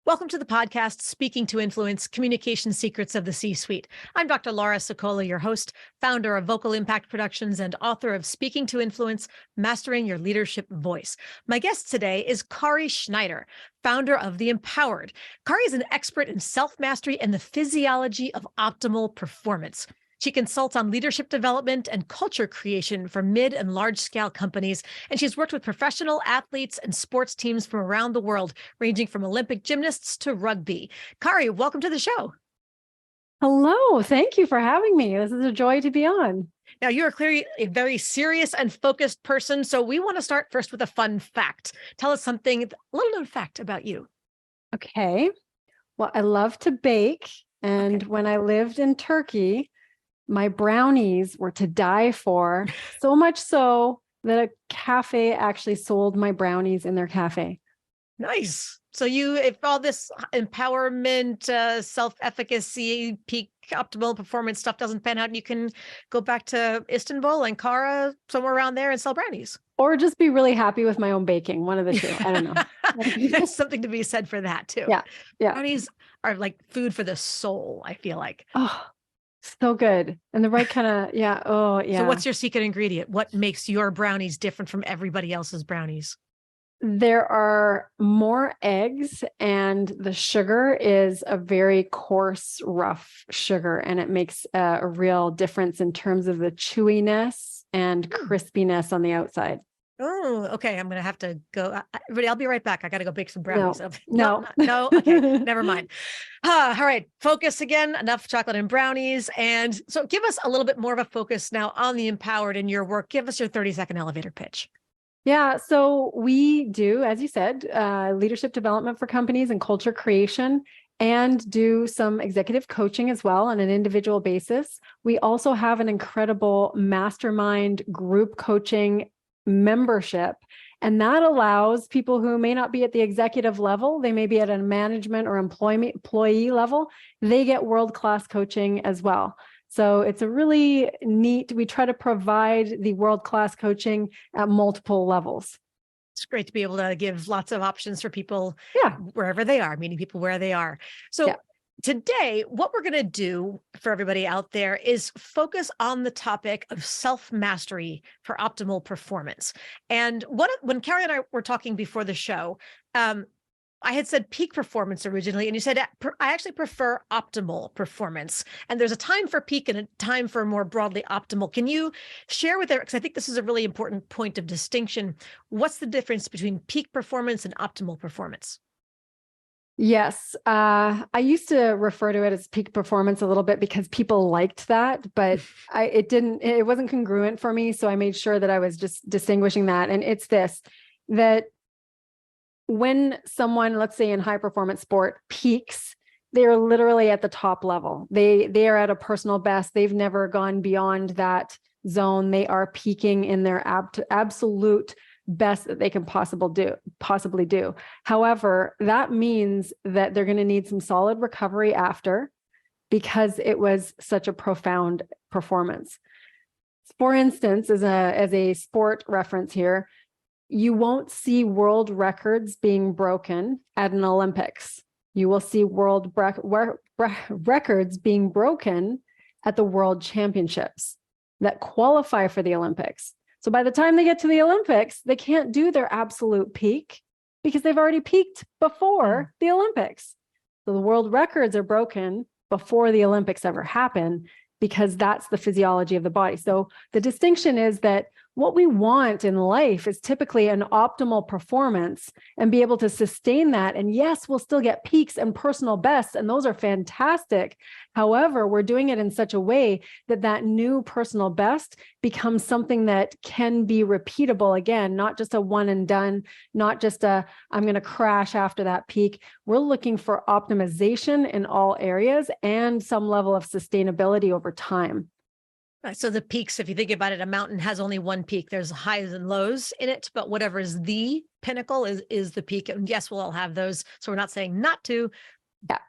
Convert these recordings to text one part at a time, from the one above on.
Welcome to the podcast, Speaking to Influence, Communication Secrets of the C-Suite. I'm Dr. Laura Sokola, your host, founder of Vocal Impact Productions and author of Speaking to Influence, Mastering Your Leadership Voice. My guest today is Kari Schneider, founder of The Empowered. Kari is an expert in self-mastery and the physiology of optimal performance. She consults on leadership development and culture creation for mid and large-scale companies, and she's worked with professional athletes and sports teams from around the world, ranging from Olympic gymnasts to rugby. Kari, welcome to the show. Hello, thank you for having me. This is a joy to be on. Now, you are clearly a very serious and focused person, so we want to start first with a fun fact. Tell us something, a little-known fact about you. Okay, well, I love to bake, and when I lived in Turkey, my brownies were to die for, so much so that a cafe actually sold my brownies in their cafe. Nice. So if all this empowerment, self-efficacy, peak optimal performance stuff doesn't pan out, you can go back to Istanbul, Ankara, somewhere around there and sell brownies. Or just be really happy with my own baking, one of the two. I don't know. There's something to be said for that too. Yeah. Brownies are like food for the soul, I feel like. Oh, so good. And the right kind of, yeah. Oh, yeah. So what's your secret ingredient? What makes your brownies different from everybody else's brownies? There are more eggs, and the sugar is a very coarse, rough sugar, and it makes a real difference in terms of the chewiness and crispiness on the outside. Oh, okay. I'm going to have to go. Everybody, I'll be right back. I got to go bake some brownies. No. Okay. Never mind. All right. Focus again. Enough chocolate and brownies. And so give us a little bit more of a focus now on the Empowered in your work. Give us your 30-second elevator pitch. Yeah. So we do, as you said, leadership development for companies and culture creation, and do some executive coaching as well on an individual basis. We also have an incredible mastermind group coaching membership, and that allows people who may not be at the executive level, they may be at a management or employee level, they get world-class coaching as well. So it's a really neat, we try to provide the world-class coaching at multiple levels. It's great to be able to give lots of options for people wherever they are, meeting people where they are. So today, what we're going to do for everybody out there is focus on the topic of self-mastery for optimal performance. And when Kari and I were talking before the show, I had said peak performance originally, and you said, I actually prefer optimal performance. And there's a time for peak and a time for more broadly optimal. Can you share with because I think this is a really important point of distinction. What's the difference between peak performance and optimal performance? Yes. I used to refer to it as peak performance a little bit because people liked that, but it wasn't congruent for me. So I made sure that I was just distinguishing that. And it's that when someone, let's say in high performance sport, peaks, they're literally at the top level. They are at a personal best. They've never gone beyond that zone. They are peaking in their absolute best that they can possibly do. However, that means that they're going to need some solid recovery after, because it was such a profound performance. For instance, as a sport reference here, you won't see world records being broken at an Olympics. You will see world records being broken at the World Championships that qualify for the Olympics. So by the time they get to the Olympics, they can't do their absolute peak because they've already peaked before the Olympics. So the world records are broken before the Olympics ever happen, because that's the physiology of the body. So the distinction is that what we want in life is typically an optimal performance and be able to sustain that. And yes, we'll still get peaks and personal bests, and those are fantastic. However, we're doing it in such a way that that new personal best becomes something that can be repeatable again, not just a one and done, not just I'm going to crash after that peak. We're looking for optimization in all areas and some level of sustainability over time. So the peaks, if you think about it, a mountain has only one peak. There's highs and lows in it, but whatever is the pinnacle is the peak. And yes, we'll all have those. So we're not saying not to,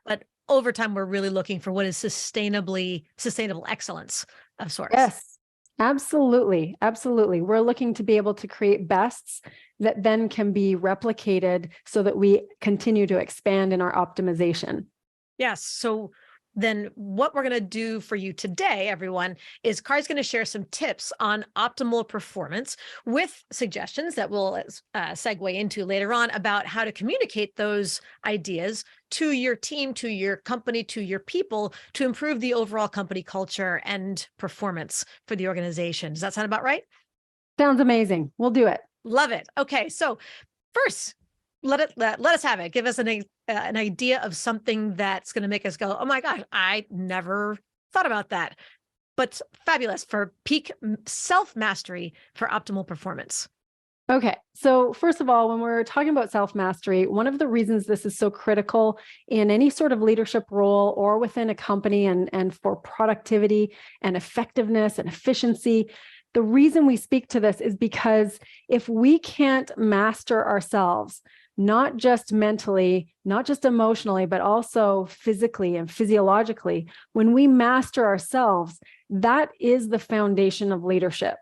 but over time, we're really looking for what is sustainable excellence of sorts. Absolutely. Absolutely. We're looking to be able to create bests that then can be replicated so that we continue to expand in our optimization. Yes. So then what we're going to do for you today, everyone, is Kari's going to share some tips on optimal performance with suggestions that we'll segue into later on about how to communicate those ideas to your team, to your company, to your people to improve the overall company culture and performance for the organization. Does that sound about right? Sounds amazing. We'll do it. Love it. Okay. So first, let us have it. Give us an idea of something that's going to make us go, oh my gosh, I never thought about that. But fabulous for peak self-mastery for optimal performance. Okay. So first of all, when we're talking about self-mastery, one of the reasons this is so critical in any sort of leadership role or within a company and for productivity and effectiveness and efficiency, the reason we speak to this is because if we can't master ourselves, not just mentally, not just emotionally, but also physically and physiologically, when we master ourselves, that is the foundation of leadership.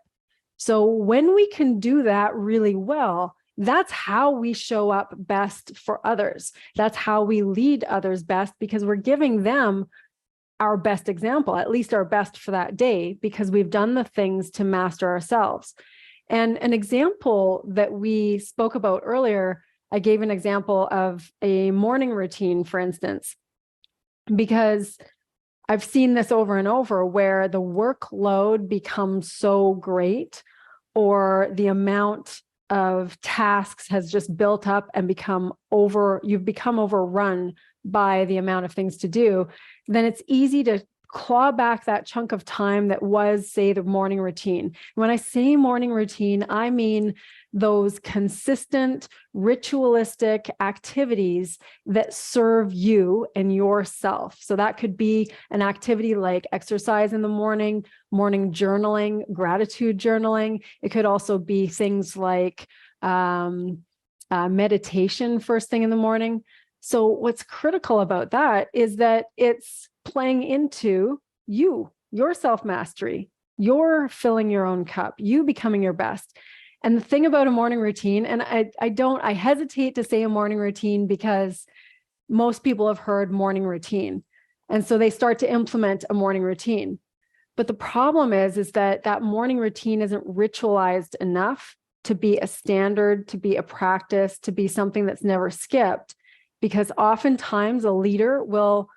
So when we can do that really well, that's how we show up best for others. That's how we lead others best, because we're giving them our best example, at least our best for that day, because we've done the things to master ourselves. And an example that we spoke about earlier, I gave an example of a morning routine, for instance, because I've seen this over and over where the workload becomes so great, or the amount of tasks has just built up and you've become overrun by the amount of things to do, then it's easy to claw back that chunk of time that was, say, the morning routine. When I say morning routine, I mean those consistent ritualistic activities that serve you and yourself. So that could be an activity like exercise in the morning journaling, gratitude journaling. It could also be things like meditation first thing in the morning. So what's critical about that is that it's playing into your self-mastery, you're filling your own cup, you becoming your best. And the thing about a morning routine, and I hesitate to say a morning routine because most people have heard morning routine. And so they start to implement a morning routine. But the problem is that morning routine isn't ritualized enough to be a standard, to be a practice, to be something that's never skipped. Because oftentimes a leader will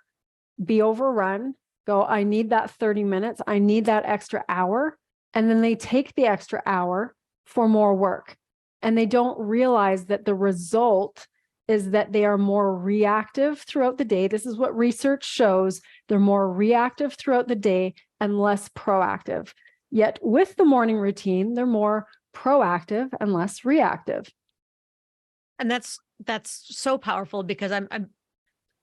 be overrun, go, I need that 30 minutes, I need that extra hour. And then they take the extra hour for more work. And they don't realize that the result is that they are more reactive throughout the day. This is what research shows. They're more reactive throughout the day and less proactive. Yet with the morning routine, they're more proactive and less reactive. And that's so powerful, because I'm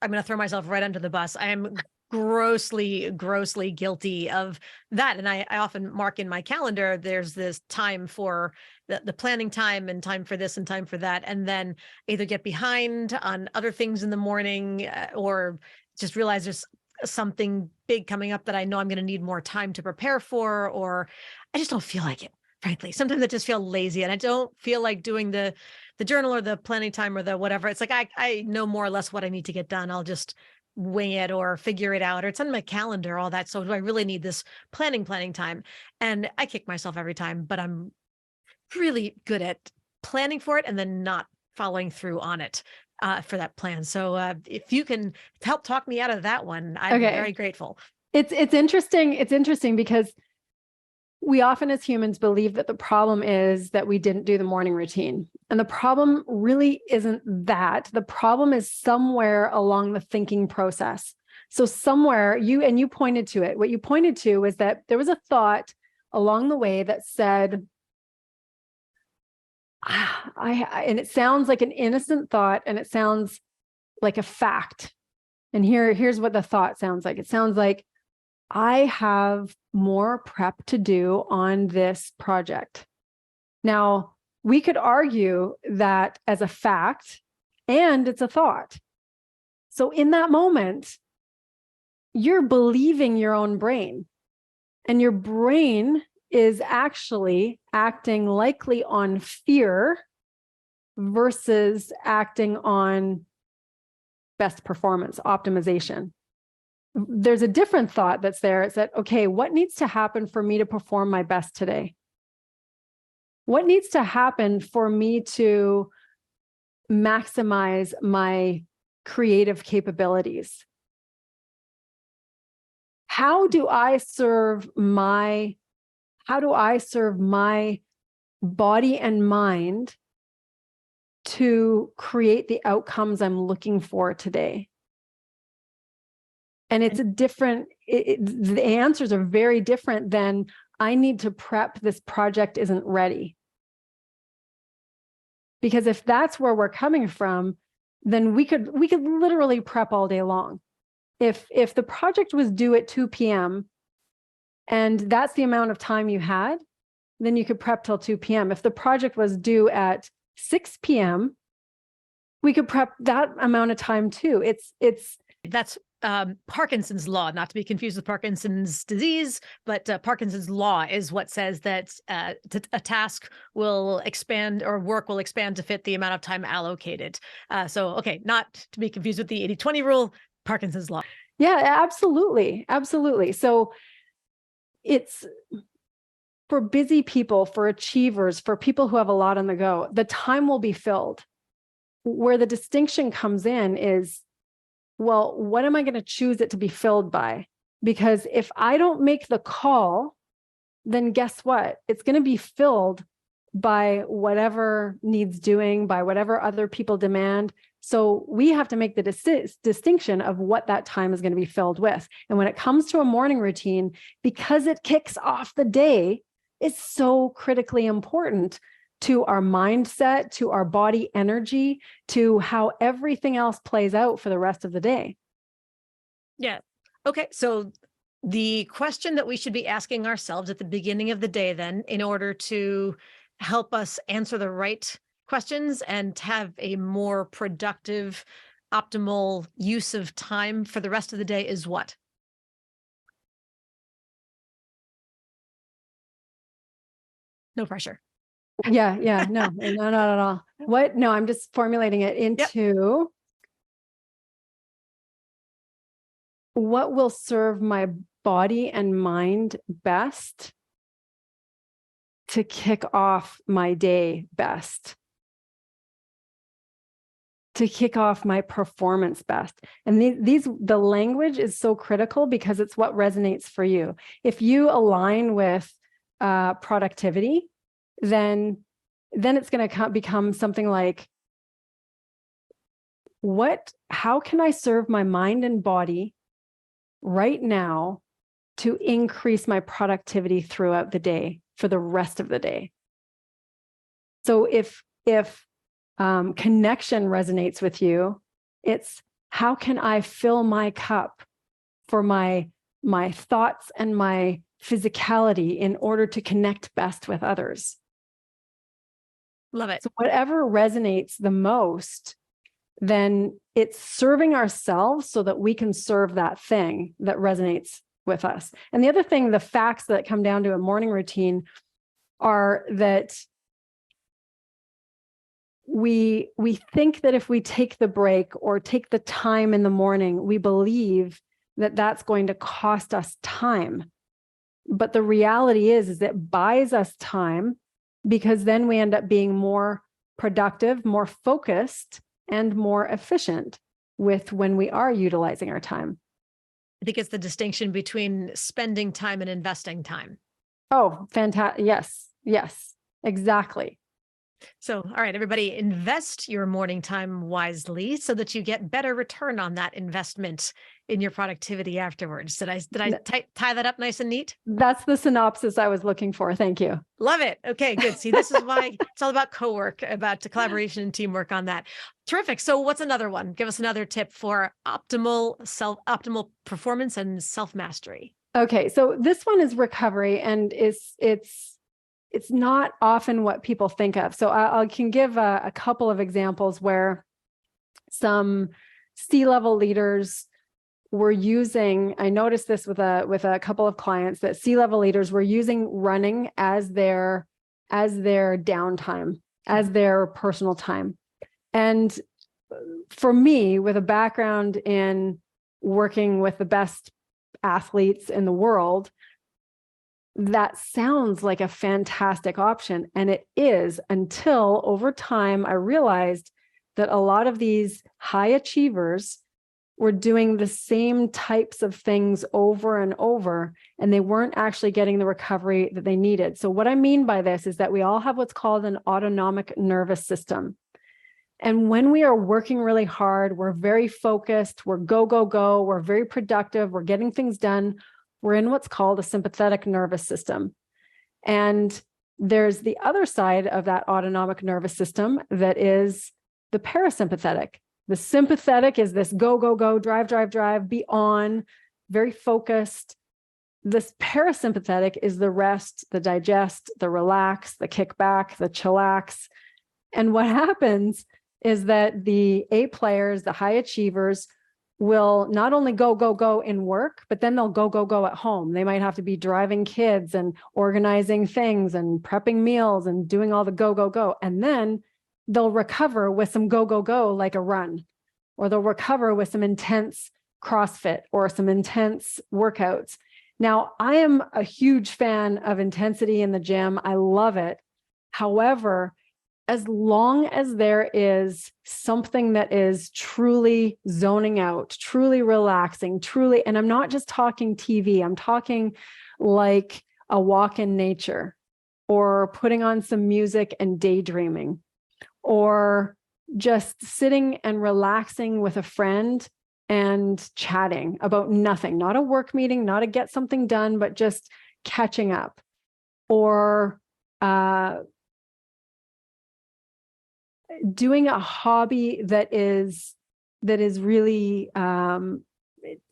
going to throw myself right under the bus. I am grossly guilty of that. And I often mark in my calendar, there's this time for the planning time and time for this and time for that. And then either get behind on other things in the morning or just realize there's something big coming up that I know I'm going to need more time to prepare for, or I just don't feel like it. Frankly, sometimes I just feel lazy and I don't feel like doing the journal or the planning time or the whatever. It's like, I know more or less what I need to get done. I'll just wing it or figure it out, or it's on my calendar, all that. So do I really need this planning time? And I kick myself every time, but I'm really good at planning for it and then not following through on it for that plan. So if you can help talk me out of that one, I'm very grateful. It's interesting. It's interesting because we often as humans believe that the problem is that we didn't do the morning routine. And the problem really isn't that. The problem is somewhere along the thinking process. So somewhere you pointed to it. What you pointed to was that there was a thought along the way that said, and it sounds like an innocent thought and it sounds like a fact. And here's what the thought sounds like. It sounds like, I have more prep to do on this project. Now, we could argue that as a fact, and it's a thought. So in that moment, you're believing your own brain, and your brain is actually acting likely on fear versus acting on best performance, optimization. There's a different thought that's there. It's that, okay, what needs to happen for me to perform my best today? What needs to happen for me to maximize my creative capabilities? How do I serve my body and mind to create the outcomes I'm looking for today? And it's a different, the answers are very different than I need to prep, this project isn't ready. Because if that's where we're coming from, then we could literally prep all day long. If the project was due at 2 p.m. and that's the amount of time you had, then you could prep till 2 p.m. If the project was due at 6 p.m., we could prep that amount of time too. That's Parkinson's law, not to be confused with Parkinson's disease, but Parkinson's law is what says that a task will expand, or work will expand to fit the amount of time allocated. So, okay, not to be confused with the 80-20 rule, Parkinson's law. Yeah, absolutely. Absolutely. So it's for busy people, for achievers, for people who have a lot on the go, the time will be filled. Where the distinction comes in is, well, what am I going to choose it to be filled by? Because if I don't make the call, then guess what? It's going to be filled by whatever needs doing, by whatever other people demand. So we have to make the distinction of what that time is going to be filled with. And when it comes to a morning routine, because it kicks off the day, it's so critically important to our mindset, to our body energy, to how everything else plays out for the rest of the day. Yeah. Okay. So the question that we should be asking ourselves at the beginning of the day, then, in order to help us answer the right questions and have a more productive, optimal use of time for the rest of the day, is what? No pressure. Yeah, no, not at all. What? No, I'm just formulating it into what will serve my body and mind best to kick off my day best, to kick off my performance best. And the language is so critical because it's what resonates for you. If you align with productivity, then it's going to become something like, how can I serve my mind and body right now to increase my productivity throughout the day for the rest of the day? So if connection resonates with you, it's how can I fill my cup for my thoughts and my physicality in order to connect best with others? Love it. So whatever resonates the most, then it's serving ourselves so that we can serve that thing that resonates with us. And the other thing, the facts that come down to a morning routine are that we think that if we take the break or take the time in the morning, we believe that that's going to cost us time. But the reality is it buys us time, because then we end up being more productive, more focused, and more efficient with when we are utilizing our time. I think it's the distinction between spending time and investing time. Oh, fantastic. Yes, exactly. So, all right, everybody, invest your morning time wisely so that you get better return on that investment in your productivity afterwards. Did I tie that up nice and neat? That's the synopsis I was looking for. Thank you. Love it. Okay, good. See, this is why it's all about co-work, about collaboration and teamwork on that. Terrific. So what's another one? Give us another tip for optimal performance and self-mastery. Okay, so this one is recovery, and it's not often what people think of. So I can give a couple of examples where some C-level leaders were using, I noticed this with a couple of clients, that C-level leaders were using running as their downtime, as their personal time. And for me, with a background in working with the best athletes in the world, that sounds like a fantastic option. And it is, until over time, I realized that a lot of these high achievers were doing the same types of things over and over, and they weren't actually getting the recovery that they needed. So what I mean by this is that we all have what's called an autonomic nervous system. And when we are working really hard, we're very focused, we're go, go, go, we're very productive, we're getting things done, we're in what's called a sympathetic nervous system. And there's the other side of that autonomic nervous system that is the parasympathetic. The sympathetic is this go, go, go, drive, drive, drive, be on, very focused. This parasympathetic is the rest, the digest, the relax, the kick back, the chillax. And what happens is that the A players, the high achievers, will not only go, go, go in work, but then they'll go, go, go at home. They might have to be driving kids and organizing things and prepping meals and doing all the go, go, go. And then they'll recover with some go, go, go, like a run, or they'll recover with some intense CrossFit or some intense workouts. Now, I am a huge fan of intensity in the gym. I love it. However, as long as there is something that is truly zoning out, truly relaxing, truly, and I'm not just talking TV, I'm talking like a walk in nature, or putting on some music and daydreaming, or just sitting and relaxing with a friend and chatting about nothing, not a work meeting, not a get something done, but just catching up, or doing a hobby that is really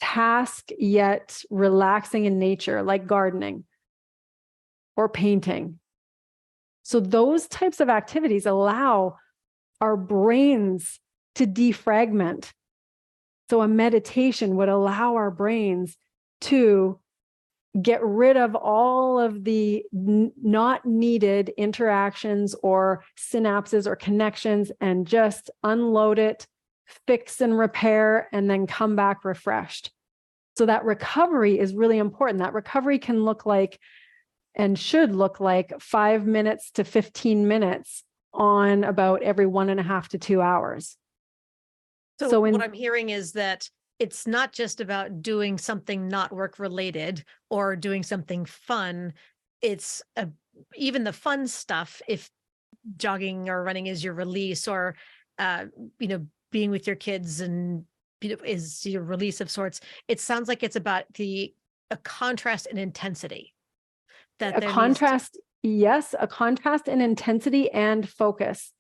task yet relaxing in nature, like gardening or painting. So those types of activities allow our brains to defragment. So a meditation would allow our brains to get rid of all of the not needed interactions or synapses or connections, and just unload it, fix and repair, and then come back refreshed. So that recovery is really important. That recovery can look like, and should look like, 5 minutes to 15 minutes on about every 1.5 to 2 hours. So what I'm hearing is that it's not just about doing something not work related or doing something fun. It's even the fun stuff, if jogging or running is your release, or, being with your kids and is your release of sorts. It sounds like it's about a contrast in intensity. That a contrast, yes, a contrast in intensity and focus.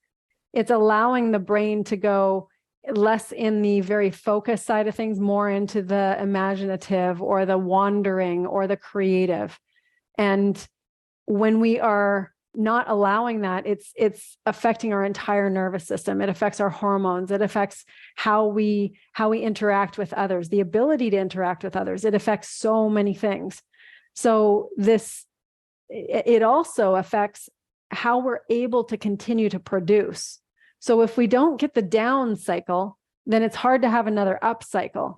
It's allowing the brain to go less in the very focused side of things, more into the imaginative or the wandering or the creative. And when we are not allowing that, it's affecting our entire nervous system. It affects our hormones. It affects how we interact with others, the ability to interact with others. It affects so many things. So it also affects how we're able to continue to produce. So if we don't get the down cycle, then it's hard to have another up cycle.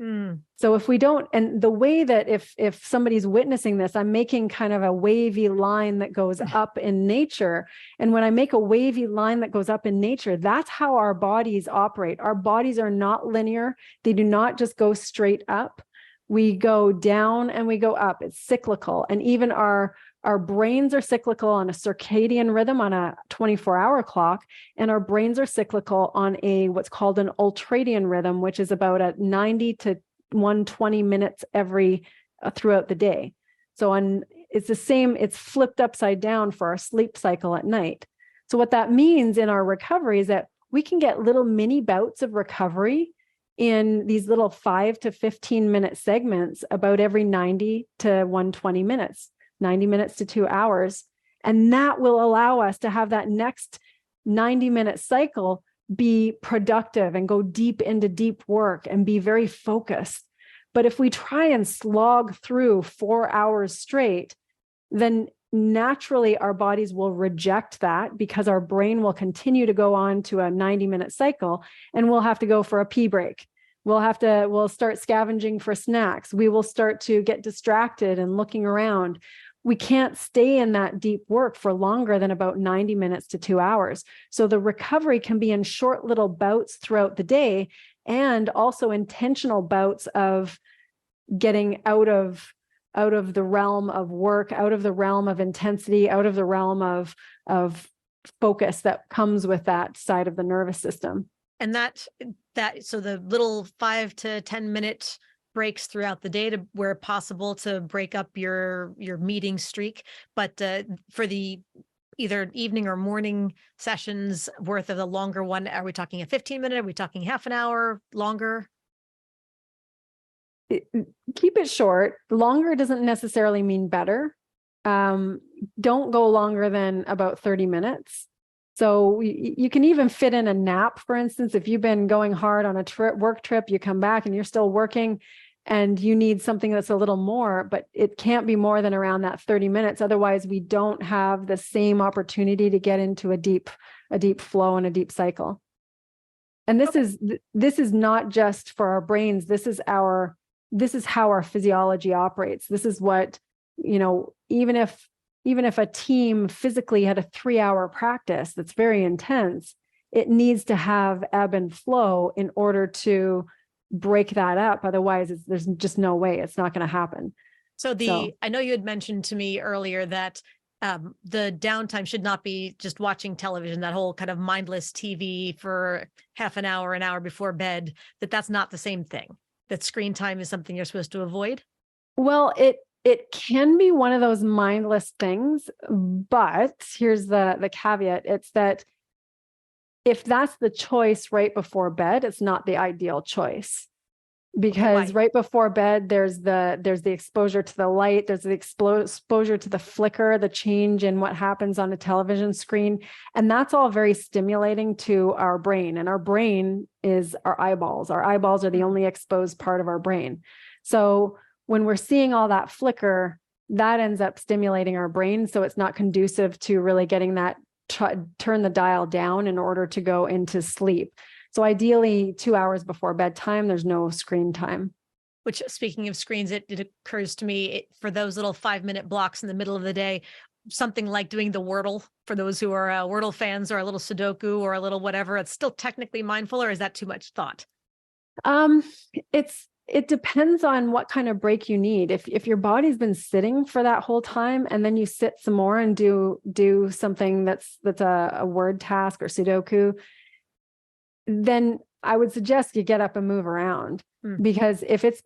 So if we don't, and the way that if somebody's witnessing this, I'm making kind of a wavy line that goes up in nature. And when I make a wavy line that goes up in nature, that's how our bodies operate. Our bodies are not linear. They do not just go straight up. We go down and we go up. It's cyclical. And even our brains are cyclical on a circadian rhythm, on a 24-hour clock, and our brains are cyclical on what's called an ultradian rhythm, which is about at 90 to 120 minutes throughout the day. So it's the same, it's flipped upside down for our sleep cycle at night. So what that means in our recovery is that we can get little mini bouts of recovery in these little 5 to 15 minute segments about every 90 to 120 minutes. 90 minutes to 2 hours. And that will allow us to have that next 90-minute cycle be productive and go deep into deep work and be very focused. But if we try and slog through 4 hours straight, then naturally our bodies will reject that, because our brain will continue to go on to a 90-minute cycle, and we'll have to go for a pee break. We'll start scavenging for snacks. We will start to get distracted and looking around. We can't stay in that deep work for longer than about 90 minutes to 2 hours. So the recovery can be in short little bouts throughout the day, and also intentional bouts of getting out of the realm of work, out of the realm of intensity, out of the realm of focus that comes with that side of the nervous system. And so the little 5 to 10 minute breaks throughout the day where possible to break up your meeting streak, but for the either evening or morning sessions worth of the longer one, are we talking a 15-minute? Are we talking half an hour longer? Keep it short. Longer doesn't necessarily mean better. Don't go longer than about 30 minutes. So you can even fit in a nap, for instance. If you've been going hard on a work trip, you come back and you're still working and you need something that's a little more, but it can't be more than around that 30 minutes. Otherwise, we don't have the same opportunity to get into a deep flow and a deep cycle. And this is not just for our brains. This is how our physiology operates. This is what, even if a team physically had a 3-hour practice that's very intense, it needs to have ebb and flow in order to break that up. Otherwise, there's just no way. It's not going to happen. So I know you had mentioned to me earlier that the downtime should not be just watching television, that whole kind of mindless TV for half an hour before bed, that's not the same thing, that screen time is something you're supposed to avoid? Well, it can be one of those mindless things, but here's the caveat. It's that if that's the choice right before bed, it's not the ideal choice, because right before bed, there's the exposure to the light, there's the exposure to the flicker, the change in what happens on a television screen. And that's all very stimulating to our brain. And our brain is our eyeballs. Our eyeballs are the only exposed part of our brain. So when we're seeing all that flicker, that ends up stimulating our brain. So it's not conducive to really getting that turn the dial down in order to go into sleep. So ideally 2 hours before bedtime, there's no screen time. Which, speaking of screens, it occurs to me, for those little 5-minute blocks in the middle of the day, something like doing the Wordle, for those who are Wordle fans, or a little Sudoku or a little whatever, it's still technically mindful, or is that too much thought? It depends on what kind of break you need. If your body's been sitting for that whole time, and then you sit some more and do something that's a word task or Sudoku, then I would suggest you get up and move around. Because if it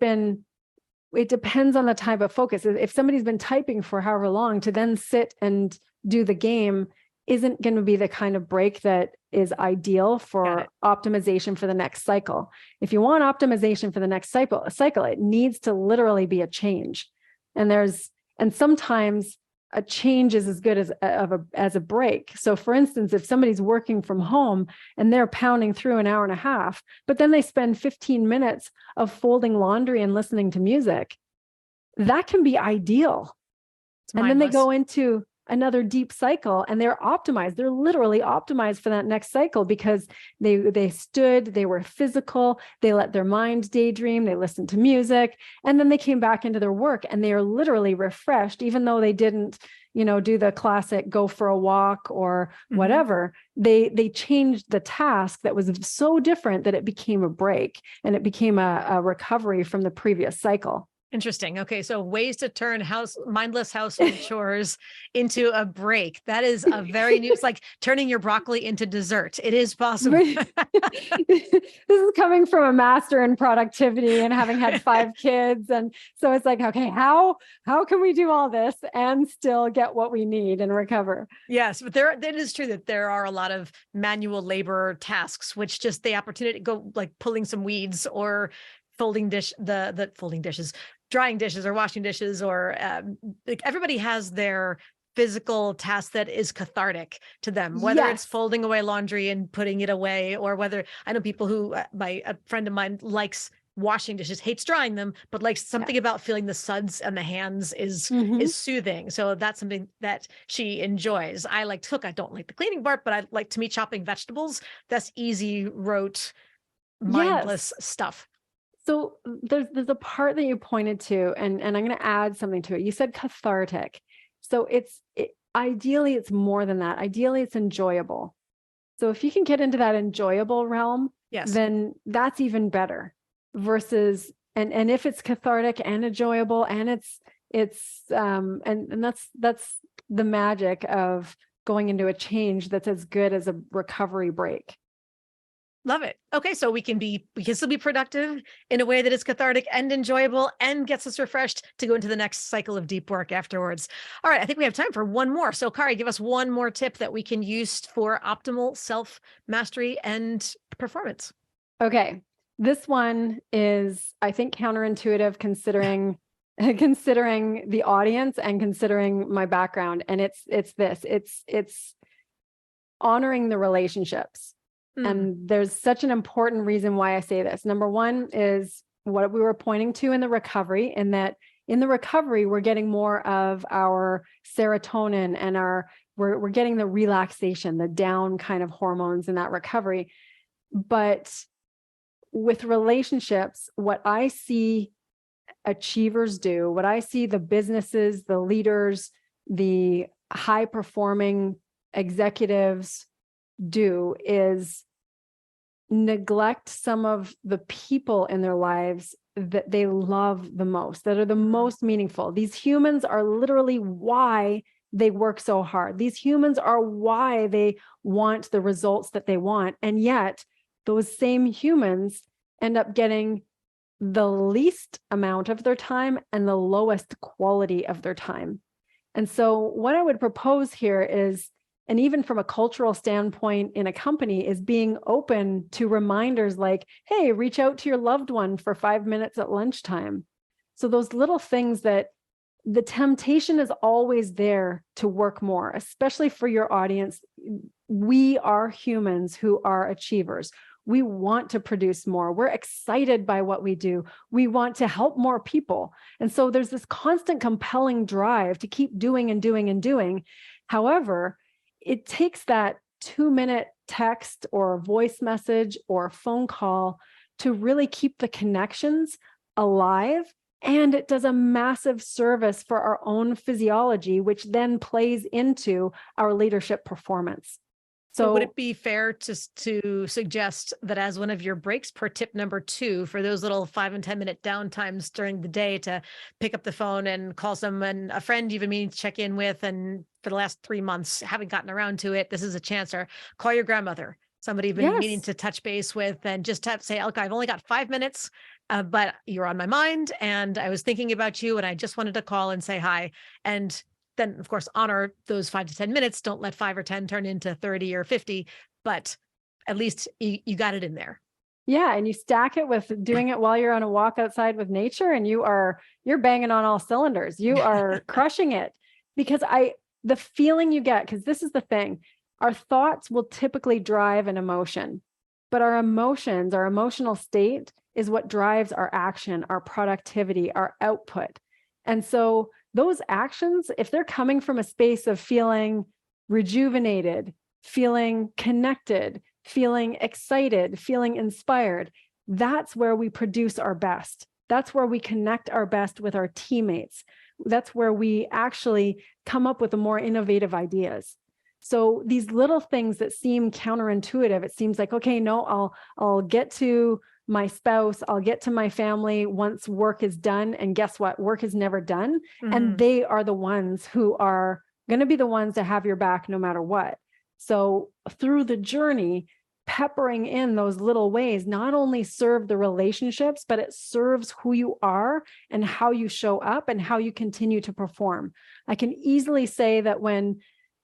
depends on the type of focus. If somebody's been typing for however long, to then sit and do the game isn't going to be the kind of break that is ideal for optimization for the next cycle. If you want optimization for the next cycle, it needs to literally be a change. And sometimes a change is as good as a break. So for instance, if somebody's working from home and they're pounding through an hour and a half, but then they spend 15 minutes of folding laundry and listening to music, that can be ideal. And then they go into another deep cycle and they're optimized. They're literally optimized for that next cycle, because they stood, they were physical, they let their mind daydream, they listened to music, and then they came back into their work and they are literally refreshed, even though they didn't, do the classic go for a walk or whatever. They changed the task that was so different that it became a break, and it became a recovery from the previous cycle. Interesting. Okay. So ways to turn mindless household chores into a break. That is a very new, it's like turning your broccoli into dessert. It is possible. This is coming from a master in productivity and having had 5 kids. And so it's like, okay, how can we do all this and still get what we need and recover? Yes, but it is true that there are a lot of manual labor tasks, which just the opportunity to go, like pulling some weeds or folding dishes, drying dishes or washing dishes, or like everybody has their physical task that is cathartic to them, whether it's folding away laundry and putting it away, or whether I know people who a friend of mine likes washing dishes, hates drying them, but like something about feeling the suds and the hands is soothing. So that's something that she enjoys. I like to cook. I don't like the cleaning part, but I like, to me, chopping vegetables. That's easy, rote, mindless stuff. So there's a part that you pointed to, and I'm going to add something to it. You said cathartic. So ideally it's more than that. Ideally it's enjoyable. So if you can get into that enjoyable realm, then that's even better versus, and if it's cathartic and enjoyable and and that's the magic of going into a change that's as good as a recovery break. Love it. Okay. So we can still be productive in a way that is cathartic and enjoyable and gets us refreshed to go into the next cycle of deep work afterwards. All right. I think we have time for one more. So Kari, give us one more tip that we can use for optimal self-mastery and performance. Okay. This one is, I think, counterintuitive considering the audience and considering my background. And it's honoring the relationships. And there's such an important reason why I say this. Number one is what we were pointing to in the recovery, in that in the recovery, we're getting more of our serotonin and we're getting the relaxation, the down kind of hormones in that recovery. But with relationships, what I see achievers do, what I see the businesses, the leaders, the high performing executives do is neglect some of the people in their lives that they love the most, that are the most meaningful. These humans are literally why they work so hard. These humans are why they want the results that they want. And yet those same humans end up getting the least amount of their time and the lowest quality of their time. And so what I would propose here is, and even from a cultural standpoint in a company, is being open to reminders like, hey, reach out to your loved one for 5 minutes at lunchtime. So those little things that the temptation is always there to work more, especially for your audience. We are humans who are achievers. We want to produce more. We're excited by what we do. We want to help more people. And so there's this constant compelling drive to keep doing and doing and doing. However, it takes that 2-minute text or voice message or phone call to really keep the connections alive. And it does a massive service for our own physiology, which then plays into our leadership performance. So would it be fair to suggest that as one of your breaks, per tip number 2, for those little 5 and 10 minute downtimes during the day, to pick up the phone and call someone, a friend you've been meaning to check in with, and for the last 3 months haven't gotten around to it, this is a chance, or call your grandmother, somebody you've been meaning to touch base with, and just have say, look, I've only got 5 minutes, but you're on my mind and I was thinking about you and I just wanted to call and say hi. And then of course, honor those 5 to 10 minutes. Don't let 5 or 10 turn into 30 or 50, but at least you got it in there. Yeah. And you stack it with doing it while you're on a walk outside with nature, and you're banging on all cylinders. You are crushing it, because the feeling you get, because this is the thing, our thoughts will typically drive an emotion, but our emotions, our emotional state is what drives our action, our productivity, our output. And so those actions, if they're coming from a space of feeling rejuvenated, feeling connected, feeling excited, feeling inspired, that's where we produce our best. That's where we connect our best with our teammates. That's where we actually come up with the more innovative ideas. So these little things that seem counterintuitive, it seems like, okay, no, I'll get to my spouse, I'll get to my family once work is done. And guess what? Work is never done. Mm-hmm. And they are the ones who are going to be the ones to have your back no matter what. So through the journey, peppering in those little ways not only serve the relationships, but it serves who you are and how you show up and how you continue to perform. I can easily say that when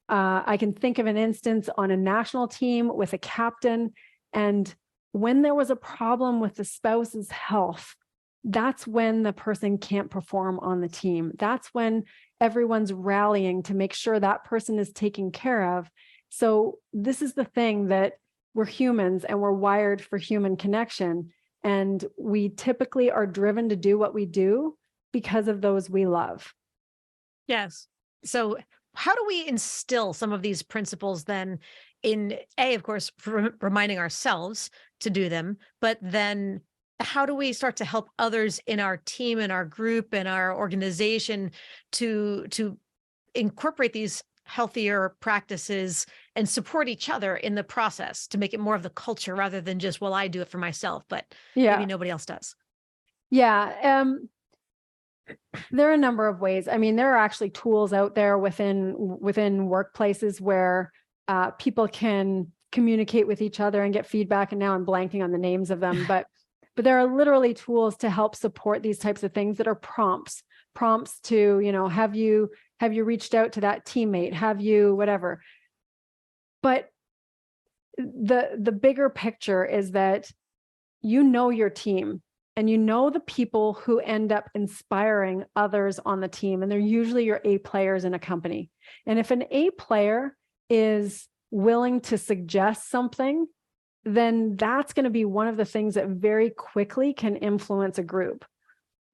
I can think of an instance on a national team with a captain, and when there was a problem with the spouse's health, that's when the person can't perform on the team. That's when everyone's rallying to make sure that person is taken care of. So this is the thing, that we're humans and we're wired for human connection. And we typically are driven to do what we do because of those we love. Yes. So how do we instill some of these principles then in of course, reminding ourselves to do them, but then how do we start to help others in our team, in our group, in our organization to incorporate these healthier practices and support each other in the process to make it more of the culture rather than just, well, I do it for myself, but maybe nobody else does? Yeah. There are a number of ways. I mean, there are actually tools out there within workplaces where people can communicate with each other and get feedback. And now I'm blanking on the names of them, but there are literally tools to help support these types of things that are prompts to, have you reached out to that teammate? Have you whatever? But the bigger picture is that your team. And the people who end up inspiring others on the team. And they're usually your A players in a company. And if an A player is willing to suggest something, then that's going to be one of the things that very quickly can influence a group.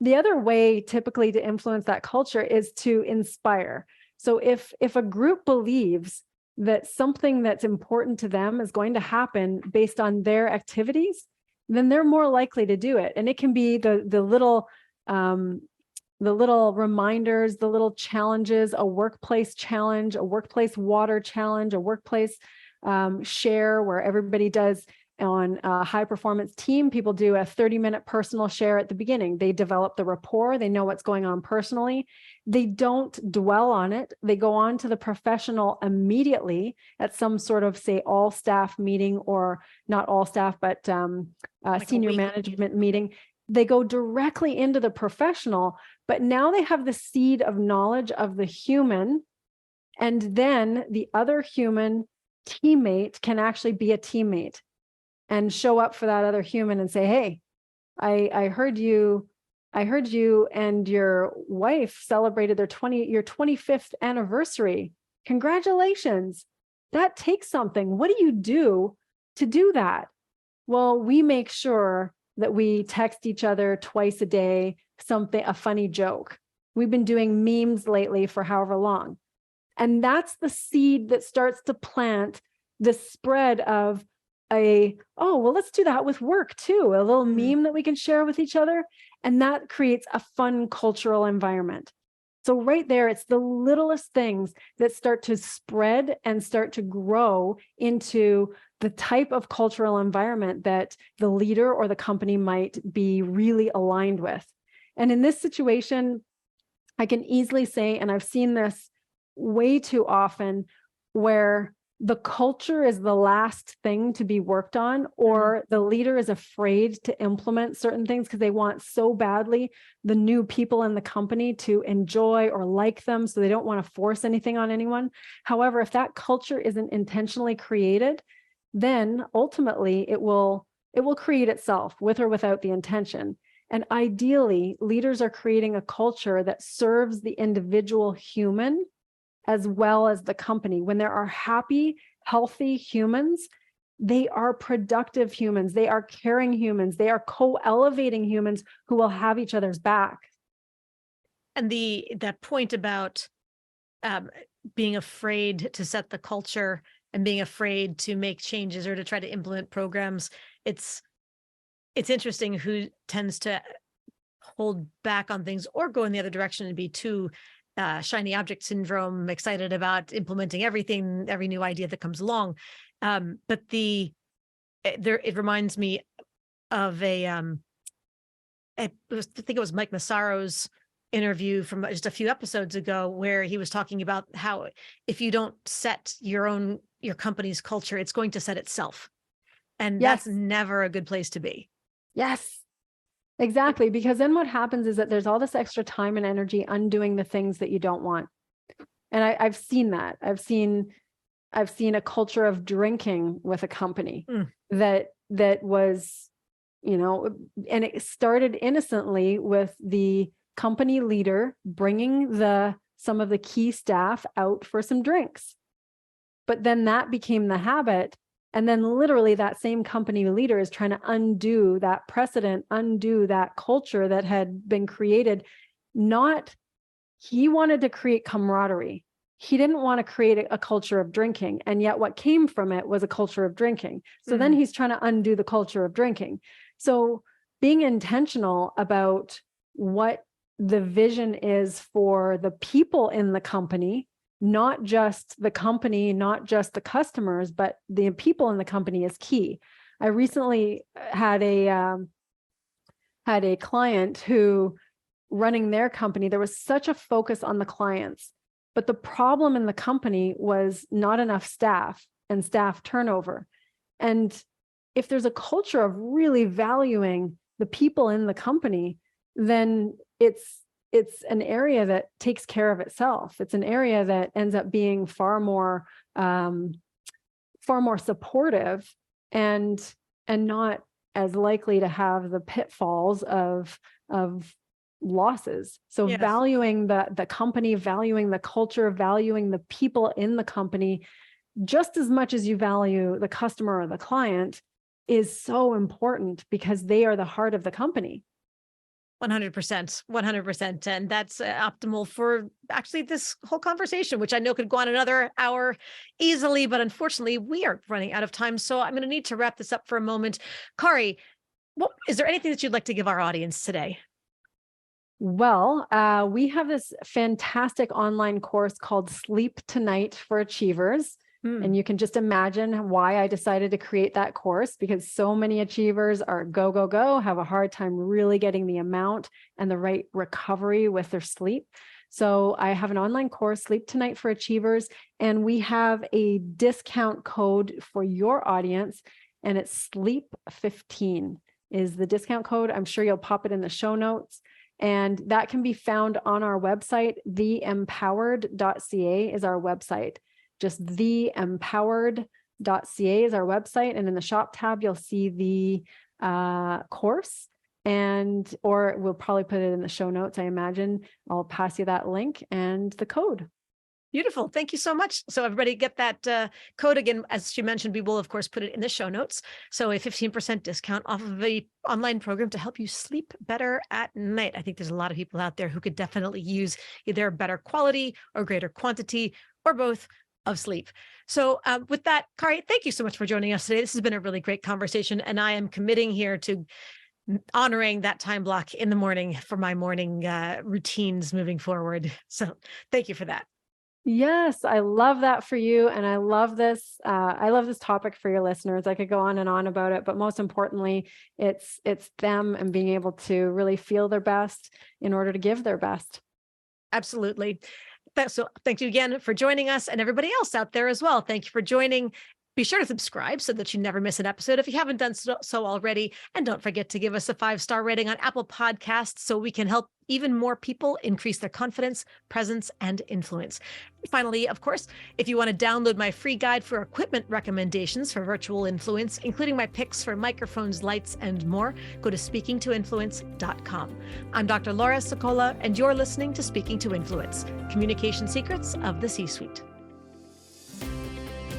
The other way typically to influence that culture is to inspire. So if a group believes that something that's important to them is going to happen based on their activities, then they're more likely to do it. And it can be the little reminders, the little challenges, a workplace challenge, a workplace water challenge, a workplace share where everybody does on a high performance team. People do a 30-minute personal share at the beginning. They develop the rapport. They know what's going on personally. They don't dwell on it. They go on to the professional immediately at some sort of, say, all staff meeting, or not all staff, but like senior management meeting. They go directly into the professional, but now they have the seed of knowledge of the human. And then the other human teammate can actually be a teammate and show up for that other human and say, hey, I heard you and your wife celebrated your 25th anniversary. Congratulations. That takes something. What do you do to do that? Well, we make sure that we text each other twice a day, a funny joke. We've been doing memes lately for however long. And that's the seed that starts to plant the spread of let's do that with work too. A little meme that we can share with each other. And that creates a fun cultural environment. So right there, it's the littlest things that start to spread and start to grow into the type of cultural environment that the leader or the company might be really aligned with. And in this situation, I can easily say, and I've seen this way too often, where the culture is the last thing to be worked on, or the leader is afraid to implement certain things because they want so badly the new people in the company to enjoy or like them, so they don't want to force anything on anyone. However, if that culture isn't intentionally created, then ultimately it will create itself with or without the intention. And ideally, leaders are creating a culture that serves the individual human as well as the company. When there are happy, healthy humans, they are productive humans. They are caring humans. They are co-elevating humans who will have each other's back. And that point about being afraid to set the culture and being afraid to make changes or to try to implement programs, it's interesting who tends to hold back on things or go in the other direction and be too shiny object syndrome, excited about implementing every new idea that comes along. But it reminds me of I think it was Mike Massaro's interview from just a few episodes ago, where he was talking about how if you don't set your company's culture, it's going to set itself. And that's never a good place to be. Yes. Exactly, because then what happens is that there's all this extra time and energy undoing the things that you don't want. And I've seen that. I've seen a culture of drinking with a company that was, and it started innocently with the company leader bringing some of the key staff out for some drinks. But then that became the habit. And then literally that same company leader is trying to undo that precedent, undo that culture that had been created. He wanted to create camaraderie. He didn't want to create a culture of drinking. And yet what came from it was a culture of drinking. So then he's trying to undo the culture of drinking. So being intentional about what the vision is for the people in the company, not just the company, not just the customers, but the people in the company is key. I recently had a client who, running their company, there was such a focus on the clients, but the problem in the company was not enough staff and staff turnover. And if there's a culture of really valuing the people in the company, then it's an area that takes care of itself. It's an area that ends up being far more supportive and not as likely to have the pitfalls of losses. So yes. Valuing the company, valuing the culture, valuing the people in the company, just as much as you value the customer or the client, is so important because they are the heart of the company. 100%. And that's optimal for actually this whole conversation, which I know could go on another hour easily, but unfortunately we are running out of time. So I'm going to need to wrap this up for a moment. Kari, is there anything that you'd like to give our audience today? Well, we have this fantastic online course called Sleep Tonight for Achievers. And you can just imagine why I decided to create that course, because so many achievers are go, go, go, have a hard time really getting the amount and the right recovery with their sleep. So I have an online course, Sleep Tonight for Achievers, and we have a discount code for your audience, and it's SLEEP15 is the discount code. I'm sure you'll pop it in the show notes. And that can be found on our website. Theempowered.ca is our website. Just theempowered.ca is our website. And in the shop tab, you'll see the course, or we'll probably put it in the show notes. I imagine I'll pass you that link and the code. Beautiful. Thank you so much. So everybody get that code again. As she mentioned, we will, of course, put it in the show notes. So a 15% discount off of the online program to help you sleep better at night. I think there's a lot of people out there who could definitely use either better quality or greater quantity or both of sleep. So with that, Kari, thank you so much for joining us today. This has been a really great conversation, and I am committing here to honoring that time block in the morning for my morning routines moving forward. So thank you for that. Yes, I love that for you. And I love this. I love this topic for your listeners. I could go on and on about it, but most importantly, it's them and being able to really feel their best in order to give their best. Absolutely. So thank you again for joining us, and everybody else out there as well. Thank you for joining. Be sure to subscribe so that you never miss an episode if you haven't done so already. And don't forget to give us a 5-star rating on Apple Podcasts so we can help even more people increase their confidence, presence, and influence. Finally, of course, if you want to download my free guide for equipment recommendations for virtual influence, including my picks for microphones, lights, and more, go to speakingtoinfluence.com. I'm Dr. Laura Sokola, and you're listening to Speaking to Influence, Communication Secrets of the C-Suite.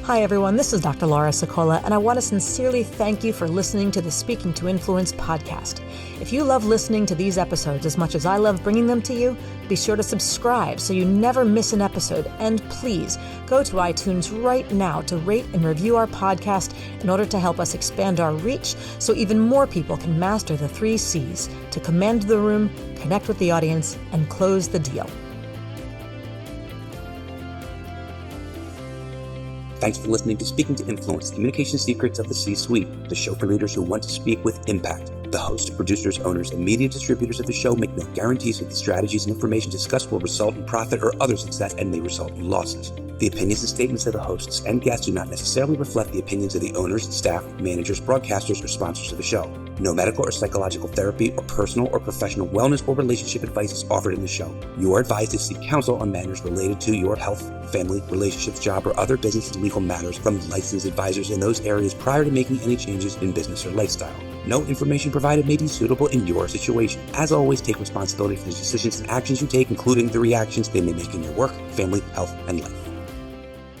Hi, everyone. This is Dr. Laura Sokola, and I want to sincerely thank you for listening to the Speaking to Influence podcast. If you love listening to these episodes as much as I love bringing them to you, be sure to subscribe so you never miss an episode. And please go to iTunes right now to rate and review our podcast in order to help us expand our reach so even more people can master the 3 C's to command the room, connect with the audience, and close the deal. Thanks for listening to Speaking to Influence, Communication Secrets of the C-Suite, the show for leaders who want to speak with impact. The hosts, producers, owners, and media distributors of the show make no guarantees that the strategies and information discussed will result in profit or other success and may result in losses. The opinions and statements of the hosts and guests do not necessarily reflect the opinions of the owners, staff, managers, broadcasters, or sponsors of the show. No medical or psychological therapy or personal or professional wellness or relationship advice is offered in the show. You are advised to seek counsel on matters related to your health, family, relationships, job, or other business and legal matters from licensed advisors in those areas prior to making any changes in business or lifestyle. No information provided may be suitable in your situation. As always, take responsibility for the decisions and actions you take, including the reactions they may make in your work, family, health, and life.